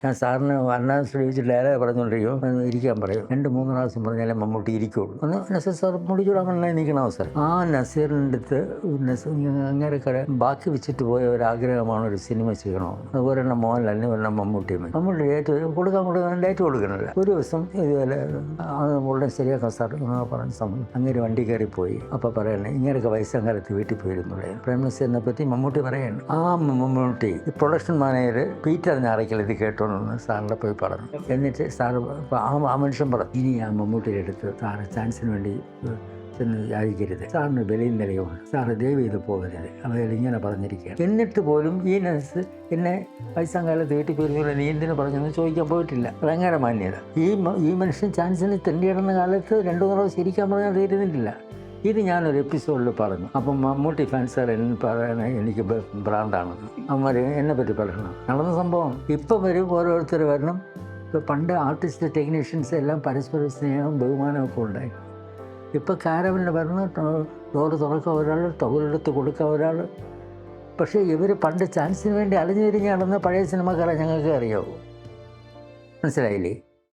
ഞാൻ സാറിന് അണ്ണാൻ ശ്രമിച്ചിട്ട് ഡയലോഗ് പറഞ്ഞുകൊണ്ടിരിക്കും, ഇരിക്കാൻ പറയും. 2-3 പ്രാവശ്യം പറഞ്ഞാലേ മമ്മൂട്ടി ഇരിക്കുള്ളൂ. ഒന്ന് നസീർ സാർ മുടിച്ചൂടാൻ നിൽക്കുന്ന അവസരം. ആ നസീറിൻ്റെ അടുത്ത് അങ്ങനെ ബാക്കി വെച്ചിട്ട് പോയ ഒരു ആഗ്രഹമാണ് ഒരു സിനിമ ചെയ്യണമെന്ന്. ഒരെണ്ണം മോഹൻലാലിന്, ഒരെണ്ണം മമ്മൂട്ടിയും. മമ്മൂട്ടി ഡേറ്റ് ഡേറ്റ് കൊടുക്കണില്ല. ഒരു ദിവസം ഇതുപോലെ ഉടനെ ശരിയാക്കാം സാർ പറഞ്ഞ സമയം അങ്ങനെ വണ്ടി കയറിപ്പോയി. അപ്പോൾ പറയണേ ഇങ്ങനെയൊക്കെ വയസ്സാങ്കാലത്ത് വീട്ടിൽ പോയിരുന്നുള്ളേ. പ്രേംനസീറിനെ പറ്റി മമ്മൂട്ടി പറയാണ്. ആ Mammootty production manager Peter Njarakkal ഇത് കേട്ടോന്ന് സാറിൻ്റെ പോയി പറഞ്ഞു. എന്നിട്ട് സാറ് ആ മനുഷ്യൻ പറഞ്ഞു, ഇനി ആ മമ്മൂട്ടിയുടെ അടുത്ത് സാറ് ചാൻസിന് വേണ്ടി ചെന്ന് യാചിക്കരുത്, സാറിന് വിലയും നിലയുമാണ്, സാറ് ദയവ് ചെയ്ത് പോകരുത്. അവർ ഇങ്ങനെ പറഞ്ഞിരിക്കുകയാണ്. എന്നിട്ട് പോലും ഈ നഴ്സ് എന്നെ വയസ്സാങ്കാലത്ത് വീട്ടിൽ പോയിരുന്നില്ല, നീ എന്തിനു പറഞ്ഞെന്ന് ചോദിക്കാൻ പോയിട്ടില്ല. ഭയങ്കര മാന്യത. ഈ മനുഷ്യൻ ചാൻസിന് തെണ്ടിയിടുന്ന കാലത്ത് 2-3 പ്രാവശ്യം ഇരിക്കാൻ പറഞ്ഞാൽ തീരുന്നില്ല. ഇത് ഞാനൊരു എപ്പിസോഡിൽ പറഞ്ഞു. അപ്പം മമ്മൂട്ടി ഫാൻസുകാർ പറയണ എനിക്ക് ഭ്രാന്താണെന്ന്. അവന്മാർ എന്നെ പറ്റി പറയണം. നടന്ന സംഭവം. ഇപ്പം വരും ഓരോരുത്തർ വരണം. ഇപ്പോൾ പണ്ട് ആർട്ടിസ്റ്റ് ടെക്നീഷ്യൻസ് എല്ലാം പരസ്പര സ്നേഹവും ബഹുമാനമൊക്കെ ഉണ്ടായി. ഇപ്പോൾ കാരവലിന് വരണം, ഡോറ് തുറക്കുക ഒരാൾ, ടൗലെടുത്ത് കൊടുക്കുക ഒരാൾ. പക്ഷേ ഇവർ പണ്ട് ചാൻസിന് വേണ്ടി അലഞ്ഞു തിരിഞ്ഞ് നടന്ന പഴയ സിനിമക്കാരെ ഞങ്ങൾക്ക് അറിയാവൂ. മനസ്സിലായില്ലേ?